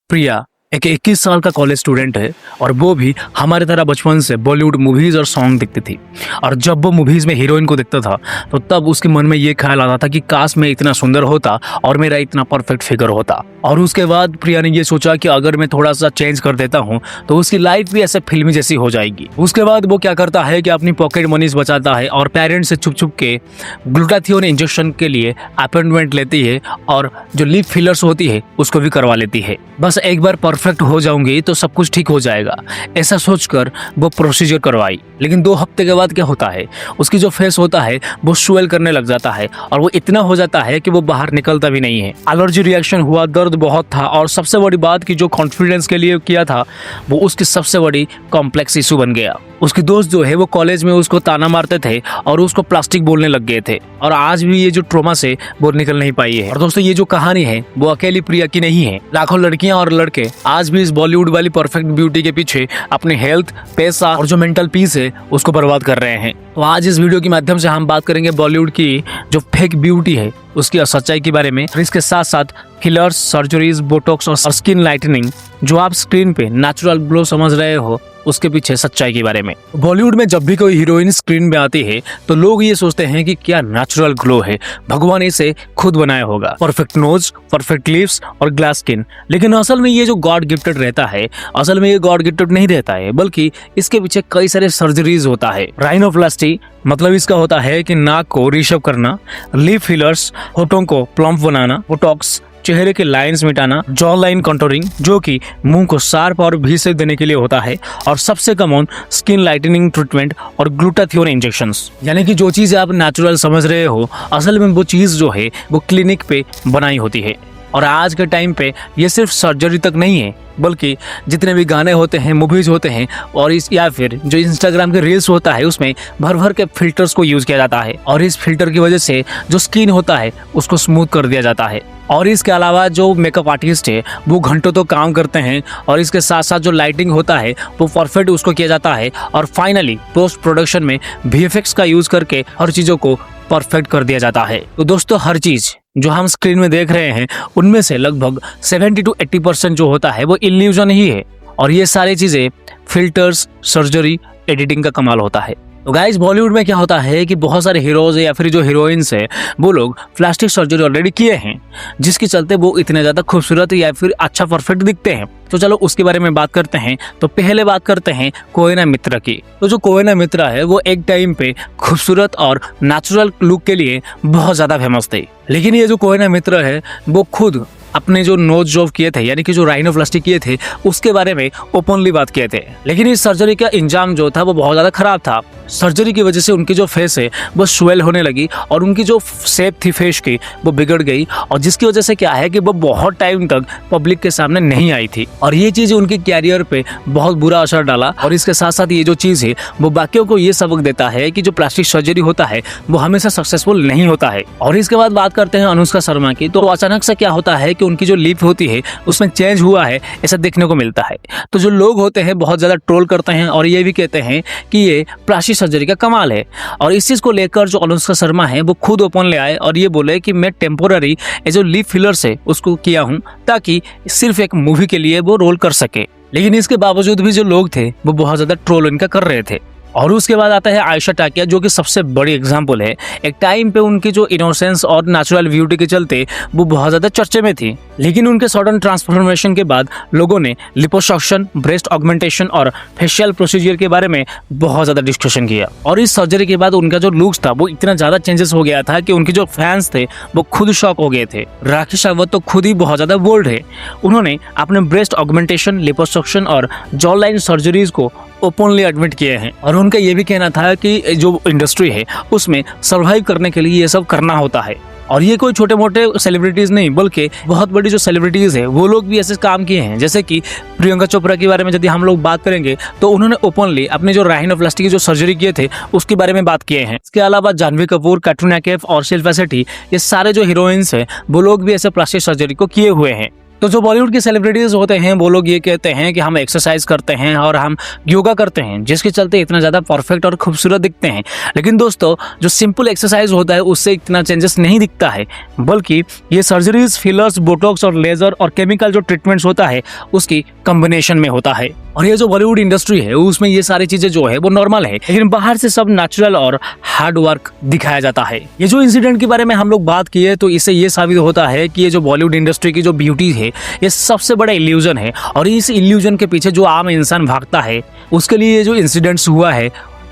प्रिया एक 21 साल का कॉलेज स्टूडेंट है और वो भी हमारे तरह बचपन से बॉलीवुड मूवीज और सॉन्ग देखती थी। और जब वो मूवीज में हीरोइन को देखता था तो तब उसके मन में ये ख्याल आता था कि काश मैं इतना सुंदर होता और मेरा इतना परफेक्ट फिगर होता। और उसके बाद प्रिया ने ये सोचा कि अगर मैं थोड़ा सा चेंज कर देता हूँ तो उसकी लाइफ भी ऐसे फिल्मी जैसी हो जाएगी। उसके बाद वो क्या करता है कि अपनी पॉकेट मनीज बचाता है और पेरेंट्स से छुप छुप के ग्लूटाथियोन इंजेक्शन के लिए अपॉइंटमेंट लेती है और जो लिप फिलर्स होती है उसको भी करवा लेती है। बस एक बार परफेक्ट हो जाऊंगी तो सब कुछ ठीक हो जाएगा, ऐसा सोचकर वो प्रोसीजर करवाई। लेकिन 2 हफ्ते के बाद क्या होता है, उसकी जो फेस होता है वो स्वेल करने लग जाता है और वो इतना हो जाता है कि वो बाहर निकलता भी नहीं है। एलर्जी रिएक्शन हुआ, दर्द बहुत था और सबसे बड़ी बात कि जो कॉन्फिडेंस के लिए किया था वो उसकी सबसे बड़ी कॉम्प्लेक्स इशू बन गया। उसके दोस्त जो है वो कॉलेज में उसको ताना मारते थे और उसको प्लास्टिक बोलने लग गए थे और आज भी ये जो ट्रॉमा से वो निकल नहीं पाई है। और दोस्तों ये जो कहानी है वो अकेली प्रिया की नहीं है, लाखों लड़कियां और लड़के आज भी इस बॉलीवुड वाली परफेक्ट ब्यूटी के पीछे अपने हेल्थ, पैसा और जो मेंटल पीस है उसको बर्बाद कर रहे हैं। तो आज इस वीडियो के माध्यम से हम बात करेंगे बॉलीवुड की जो फेक ब्यूटी है उसकी सच्चाई के बारे में। इसके साथ साथ फिलर्स, सर्जरीज, बोटॉक्स और स्किन लाइटनिंग जो आप स्क्रीन पे नेचुरल ग्लो समझ रहे हो उसके पीछे सच्चाई के बारे में। बॉलीवुड में जब भी कोई हीरोइन स्क्रीन में आती है तो लोग ये सोचते हैं कि क्या नेचुरल ग्लो है, भगवान इसे खुद बनाया होगा, परफेक्ट नोज, परफेक्ट लिप्स और ग्लास स्किन। लेकिन असल में ये जो गॉड गिफ्टेड रहता है, असल में ये गॉड गिफ्टेड नहीं रहता है, बल्कि इसके पीछे कई सारे सर्जरीज होता है। राइनोप्लास्टी मतलब इसका होता है कि नाक को रिशेप करना, लिप फिलर्स होठों को प्लम्प बनाना, बोटॉक्स चेहरे के लाइंस मिटाना, जॉ लाइन कंटूरिंग जो कि मुंह को शार्प और भी शेप देने के लिए होता है, और सबसे कॉमन स्किन लाइटनिंग ट्रीटमेंट और ग्लूटाथियोन इंजेक्शंस। यानी कि जो चीज आप नेचुरल समझ रहे हो असल में वो चीज जो है वो क्लिनिक पे बनाई होती है। और आज के टाइम पे ये सिर्फ सर्जरी तक नहीं है, बल्कि जितने भी गाने होते हैं, मूवीज होते हैं और इस या फिर जो इंस्टाग्राम के रील्स होता है उसमें भर भर के फिल्टर्स को यूज किया जाता है और इस फिल्टर की वजह से जो स्किन होता है उसको स्मूथ कर दिया जाता है। और इसके अलावा जो मेकअप आर्टिस्ट है वो घंटों तो काम करते हैं और इसके साथ साथ जो लाइटिंग होता है वो परफेक्ट उसको किया जाता है और फाइनली पोस्ट प्रोडक्शन में VFX का यूज करके हर चीजों को परफेक्ट कर दिया जाता है। तो दोस्तों हर चीज जो हम स्क्रीन में देख रहे हैं उनमें से लगभग 70 to 80% जो होता है वो इल्यूजन ही है और ये सारी चीजें फिल्टर्स, सर्जरी, एडिटिंग का कमाल होता है। तो गाइस बॉलीवुड में क्या होता है कि बहुत सारे हीरोज या फिर जो हीरोइंस है वो लोग प्लास्टिक सर्जरी ऑलरेडी किए हैं जिसके चलते वो इतने ज्यादा खूबसूरत या फिर अच्छा परफेक्ट दिखते हैं। तो चलो उसके बारे में बात करते हैं। तो पहले बात करते हैं कोएना मित्रा की। तो जो कोएना मित्रा है वो एक टाइम पे खूबसूरत और नेचुरल लुक के लिए बहुत ज्यादा फेमस थे। लेकिन ये जो कोएना मित्रा है वो खुद अपने जो नोज जॉब किए थे यानी कि जो राइनोप्लास्टी किए थे उसके बारे में ओपनली बात किए थे। लेकिन इस सर्जरी का इंजाम जो था वो बहुत ज्यादा खराब था। सर्जरी की वजह से उनकी जो फेस है वो स्वेल होने लगी और उनकी जो शेप थी फेस की वो बिगड़ गई और जिसकी वजह से क्या है कि वो बहुत टाइम तक पब्लिक के सामने नहीं आई थी और ये चीज उनके कैरियर पे बहुत बुरा असर डाला। और इसके साथ साथ ये जो चीज है वो बाकियों को ये सबक देता है कि जो प्लास्टिक सर्जरी होता है वो हमेशा सक्सेसफुल नहीं होता है। और इसके बाद बात करते हैं अनुष्का शर्मा की। तो अचानक से क्या होता है कि उनकी जो लिप होती है उसमें चेंज हुआ है ऐसा देखने को मिलता है। तो जो लोग होते हैं बहुत ज्यादा ट्रोल करते हैं और ये भी कहते हैं कि ये प्लास्टिक सर्जरी का कमाल है। और इस चीज को लेकर जो अनुष्का शर्मा है वो खुद ओपन ले आए और ये बोले कि मैं टेम्पोररी जो लिप फिलर्स है उसको किया हूं ताकि सिर्फ एक मूवी के लिए वो रोल कर सके। लेकिन इसके बावजूद भी जो लोग थे वो बहुत ज्यादा ट्रोल इनका कर रहे थे। और उसके बाद आता है आयशा टाकिया जो कि सबसे बड़ी एग्जाम्पल है। एक टाइम पे उनकी जो इनोसेंस और नेचुरल ब्यूटी के चलते वो बहुत ज्यादा चर्चे में थी। लेकिन उनके सडन ट्रांसफॉर्मेशन के बाद लोगों ने लिपोसक्शन, ब्रेस्ट ऑगमेंटेशन और फेशियल प्रोसीजर के बारे में बहुत ज्यादा डिस्कशन किया। और इस सर्जरी के बाद उनका जो लुक्स था वो इतना ज्यादा चेंजेस हो गया था कि उनके जो फैंस थे वो खुद शॉक हो गए थे। राखी सावंत तो खुद ही बहुत ज्यादा बोल्ड है। उन्होंने अपने ब्रेस्ट ऑगमेंटेशन, लिपोसक्शन और जॉ लाइन सर्जरीज को ओपनली एडमिट किए हैं और उनका ये भी कहना था कि जो इंडस्ट्री है उसमें सर्वाइव करने के लिए ये सब करना होता है। और ये कोई छोटे मोटे सेलिब्रिटीज नहीं बल्कि बहुत बड़ी जो सेलिब्रिटीज है वो लोग भी ऐसे काम किए हैं। जैसे कि प्रियंका चोपड़ा के बारे में यदि हम लोग बात करेंगे तो उन्होंने ओपनली अपने जो राइनोप्लास्टी की जो सर्जरी किए थे उसके बारे में बात किए हैं। इसके अलावा जानवी कपूर, कैटरीना कैफ और शिल्पा शेट्टी ये सारे जो हीरोइंस हैं वो लोग भी ऐसे प्लास्टिक सर्जरी को किए हुए हैं। तो जो बॉलीवुड के सेलिब्रिटीज होते हैं वो लोग ये कहते हैं कि हम एक्सरसाइज करते हैं और हम योगा करते हैं, जिसके चलते इतना ज़्यादा परफेक्ट और खूबसूरत दिखते हैं। लेकिन दोस्तों, जो सिंपल एक्सरसाइज होता है उससे इतना चेंजेस नहीं दिखता है, बल्कि ये सर्जरीज, फिलर्स, बोटॉक्स और लेजर और केमिकल जो ट्रीटमेंट्स होता है उसकी कॉम्बिनेशन में होता है। और ये जो बॉलीवुड इंडस्ट्री है उसमें ये सारी चीजें जो है वो नॉर्मल है, लेकिन बाहर से सब नेचुरल और हार्ड वर्क दिखाया जाता है। ये जो इंसिडेंट के बारे में हम लोग बात किए तो इससे ये साबित होता है कि ये जो बॉलीवुड इंडस्ट्री की जो ब्यूटी है ये सबसे बड़ा इल्यूजन है, और इस इल्यूजन के पीछे जो आम इंसान भागता है उसके लिए ये जो इंसिडेंट्स हुआ है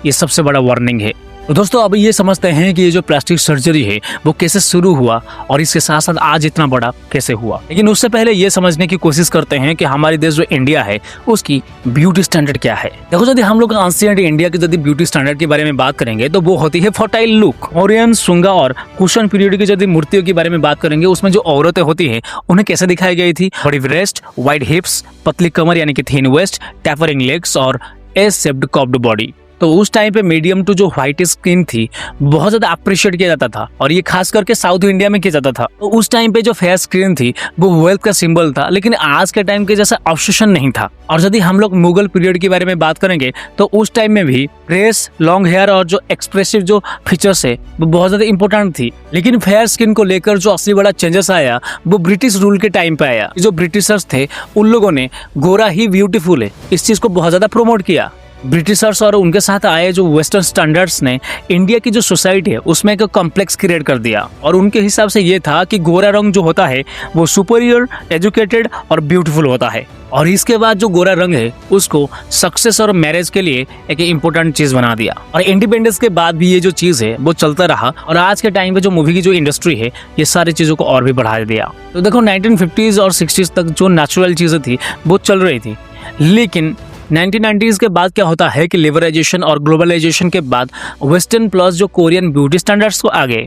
ये सबसे बड़ा वार्निंग है। तो दोस्तों, अब ये समझते हैं कि ये जो प्लास्टिक सर्जरी है वो कैसे शुरू हुआ और इसके साथ साथ आज इतना बड़ा कैसे हुआ। लेकिन उससे पहले ये समझने की कोशिश करते हैं कि हमारे देश जो इंडिया है उसकी ब्यूटी स्टैंडर्ड क्या है। देखो, यदि हम लोग एंशिएंट इंडिया की यदि ब्यूटी स्टैंडर्ड के बारे में बात करेंगे तो वो होती है फर्टाइल लुक। मौर्यन, शुंगा और कुशन पीरियड की यदि मूर्तियों के बारे में बात करेंगे उसमें जो औरतें होती है उन्हें कैसे दिखाई गई थी, बड़ी ब्रेस्ट, वाइड हिप्स, पतली कमर यानी कि थिन वेस्ट, टैपरिंग लेग्स और एस शेप्ड कर्व्ड बॉडी। तो उस टाइम पे मीडियम टू जो व्हाइट स्किन थी बहुत ज्यादा अप्रिशिएट किया जाता था, और ये खास करके साउथ इंडिया में किया जाता था। तो उस टाइम पे जो फेयर स्किन थी वो वेल्थ का सिंबल था, लेकिन आज के टाइम के जैसा ऑब्सेशन नहीं था। और यदि हम लोग मुगल पीरियड के बारे में बात करेंगे तो उस टाइम में भी ड्रेस, लॉन्ग हेयर और जो एक्सप्रेसिव जो फीचर्स है वो बहुत ज्यादा इंपॉर्टेंट थी। लेकिन फेयर स्किन को लेकर जो असली बड़ा चेंजेस आया वो ब्रिटिश रूल के टाइम पे आया। जो ब्रिटिशर्स थे उन लोगों ने गोरा ही ब्यूटीफुल है इस चीज को बहुत ज्यादा प्रमोट किया। ब्रिटिशर्स और उनके साथ आए जो वेस्टर्न स्टैंडर्ड्स ने इंडिया की जो सोसाइटी है उसमें एक कॉम्प्लेक्स क्रिएट कर दिया, और उनके हिसाब से ये था कि गोरा रंग जो होता है वो सुपीरियर, एजुकेटेड और ब्यूटीफुल होता है। और इसके बाद जो गोरा रंग है उसको सक्सेस और मैरिज के लिए एक इम्पोर्टेंट चीज बना दिया। और इंडिपेंडेंस के बाद भी ये जो चीज है वो चलता रहा, और आज के टाइम पे जो मूवी की जो इंडस्ट्री है ये सारी चीजों को और भी बढ़ा दिया। तो देखो, 1950s और 60s तक जो नेचुरल चीजें थी वो चल रही थी, लेकिन 1990s के बाद क्या होता है कि लिबरलाइजेशन और ग्लोबलाइजेशन के बाद वेस्टर्न प्लस जो कोरियन ब्यूटी स्टैंडर्ड्स को आ गए,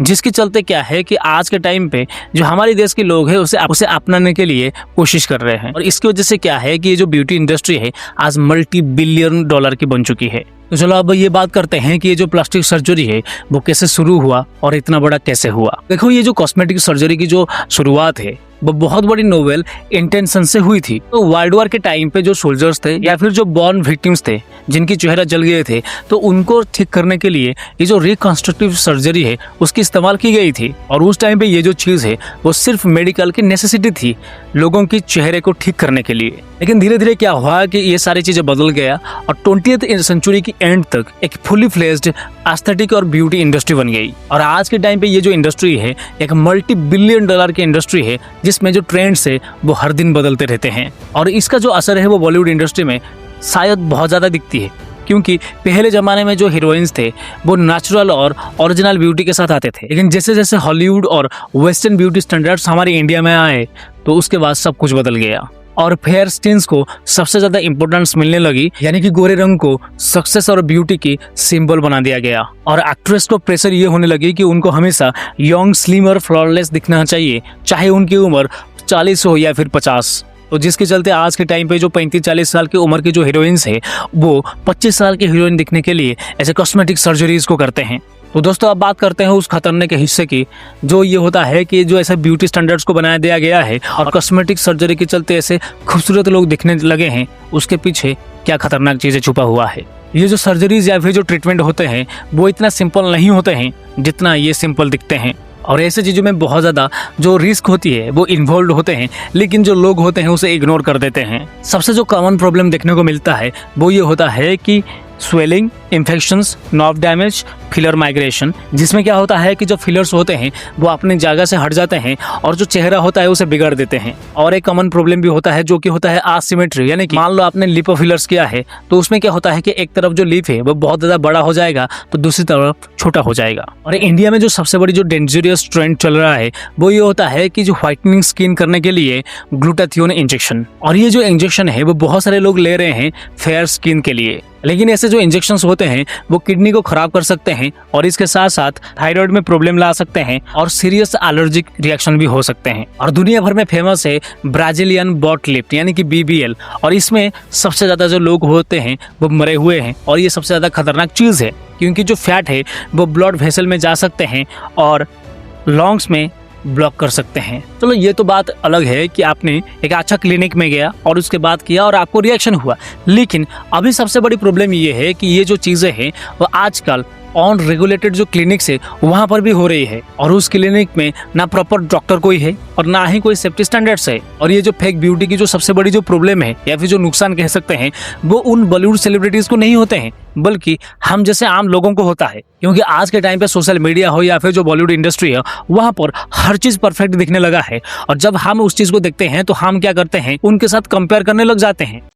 जिसके चलते क्या है कि आज के टाइम पे जो हमारे देश के लोग हैं उसे अपनाने के लिए कोशिश कर रहे हैं। और इसकी वजह से क्या है कि ये जो ब्यूटी इंडस्ट्री है आज $multi-billion की बन चुकी है। तो चलो अब ये बात करते हैं कि ये जो प्लास्टिक सर्जरी है वो कैसे शुरू हुआ और इतना बड़ा कैसे हुआ। देखो, ये जो कॉस्मेटिक सर्जरी की जो शुरुआत है वो बहुत बड़ी नोवेल इंटेंशन से हुई थी। तो वर्ल्ड वॉर के टाइम पे जो सोल्जर्स थे या फिर जो बॉर्न विक्टिम्स थे जिनकी चेहरा जल गए थे, तो उनको ठीक करने के लिए ये जो रिकंस्ट्रक्टिव सर्जरी है उसकी इस्तेमाल की गई थी। और उस टाइम पे ये जो चीज़ है वो सिर्फ मेडिकल की नेसेसिटी थी लोगों की चेहरे को ठीक करने के लिए। लेकिन धीरे धीरे क्या हुआ कि ये सारी चीज़ें बदल गया और 20th सेंचुरी की एंड तक एक फुली फ्लेज्ड एस्थेटिक और ब्यूटी इंडस्ट्री बन गई। और आज के टाइम पे ये जो इंडस्ट्री है एक $multi-billion की इंडस्ट्री है, जिसमें जो ट्रेंड्स है वो हर दिन बदलते रहते हैं। और इसका जो असर है वो बॉलीवुड इंडस्ट्री में शायद बहुत ज़्यादा दिखती है, क्योंकि पहले ज़माने में जो हीरोइंस थे वो नेचुरल और ओरिजिनल ब्यूटी के साथ आते थे, लेकिन जैसे जैसे हॉलीवुड और वेस्टर्न ब्यूटी स्टैंडर्ड्स हमारे इंडिया में आए तो उसके बाद सब कुछ बदल गया और फेयर स्किन्स को सबसे ज़्यादा इंपॉर्टेंस मिलने लगी, यानी कि गोरे रंग को सक्सेस और ब्यूटी की सिंबल बना दिया गया। और एक्ट्रेस को प्रेशर ये होने लगी कि उनको हमेशा यंग, स्लिम और फ्लॉलेस दिखना चाहिए, चाहे उनकी उम्र 40 हो या फिर 50। तो जिसके चलते आज के टाइम पे जो 35-40 साल की उम्र की जो हीरोइंस है वो 25 साल की हीरोइन दिखने के लिए ऐसे कॉस्मेटिक सर्जरीज को करते हैं। तो दोस्तों, अब बात करते हैं उस खतरनाक के हिस्से की, जो ये होता है कि जो ऐसे ब्यूटी स्टैंडर्ड्स को बनाया दिया गया है और कॉस्मेटिक सर्जरी के चलते ऐसे खूबसूरत लोग दिखने लगे हैं, उसके पीछे क्या खतरनाक चीज़ें छुपा हुआ है। ये जो सर्जरीज या फिर जो ट्रीटमेंट होते हैं वो इतना सिंपल नहीं होते हैं जितना ये सिंपल दिखते हैं, और ऐसे चीज़ों में बहुत ज़्यादा जो रिस्क होती है वो इन्वॉल्व होते हैं, लेकिन जो लोग होते हैं उसे इग्नोर कर देते हैं। सबसे जो कॉमन प्रॉब्लम देखने को मिलता है वो ये होता है कि swelling, infections, nerve damage, filler migration, जिसमें क्या होता है कि जो फिलर्स होते हैं वो अपनी जगह से हट जाते हैं और जो चेहरा होता है उसे बिगाड़ देते हैं। और एक कॉमन प्रॉब्लम भी होता है जो कि होता है एसिमेट्री, यानी कि मान लो आपने लिप फिलर्स किया है तो उसमें क्या होता है कि एक तरफ जो लिप है वो बहुत ज़्यादा बड़ा हो जाएगा तो दूसरी तरफ छोटा हो जाएगा। और इंडिया में जो सबसे बड़ी जो डेंजरियस ट्रेंड चल रहा है वो ये होता है कि जो व्हाइटनिंग स्किन करने के लिए ग्लूटाथियोन इंजेक्शन, और ये जो इंजेक्शन है वो बहुत सारे लोग ले रहे हैं फेयर स्किन के लिए, लेकिन ऐसे जो इंजेक्शंस होते हैं वो किडनी को खराब कर सकते हैं और इसके साथ साथ थायराइड में प्रॉब्लम ला सकते हैं और सीरियस एलर्जिक रिएक्शन भी हो सकते हैं। और दुनिया भर में फेमस है ब्राजीलियन बॉट लिफ्ट यानी कि BBL, और इसमें सबसे ज़्यादा जो लोग होते हैं वो मरे हुए हैं। और ये सबसे ज़्यादा खतरनाक चीज़ है क्योंकि जो फैट है वो ब्लड वेसल में जा सकते हैं और लंग्स में ब्लॉक कर सकते हैं। चलो ये तो बात अलग है कि आपने एक अच्छा क्लिनिक में गया और उसके बाद किया और आपको रिएक्शन हुआ, लेकिन अभी सबसे बड़ी प्रॉब्लम ये है कि ये जो चीज़ें हैं वो आजकल ऑन रेगुलेटेड जो क्लिनिक्स है वहाँ पर भी हो रही है, और उस क्लिनिक में ना प्रॉपर डॉक्टर कोई है और ना ही कोई सेफ्टी स्टैंडर्ड्स है। और ये जो फेक ब्यूटी की जो सबसे बड़ी जो प्रॉब्लम है या फिर जो नुकसान कह सकते हैं, वो उन बॉलीवुड सेलिब्रिटीज को नहीं होते हैं, बल्कि हम जैसे आम लोगों को होता है। क्योंकि आज के टाइम पे सोशल मीडिया हो या फिर जो बॉलीवुड इंडस्ट्री है, वहाँ पर हर चीज परफेक्ट दिखने लगा है, और जब हम उस चीज को देखते हैं तो हम क्या करते हैं, उनके साथ कंपेयर करने लग जाते हैं।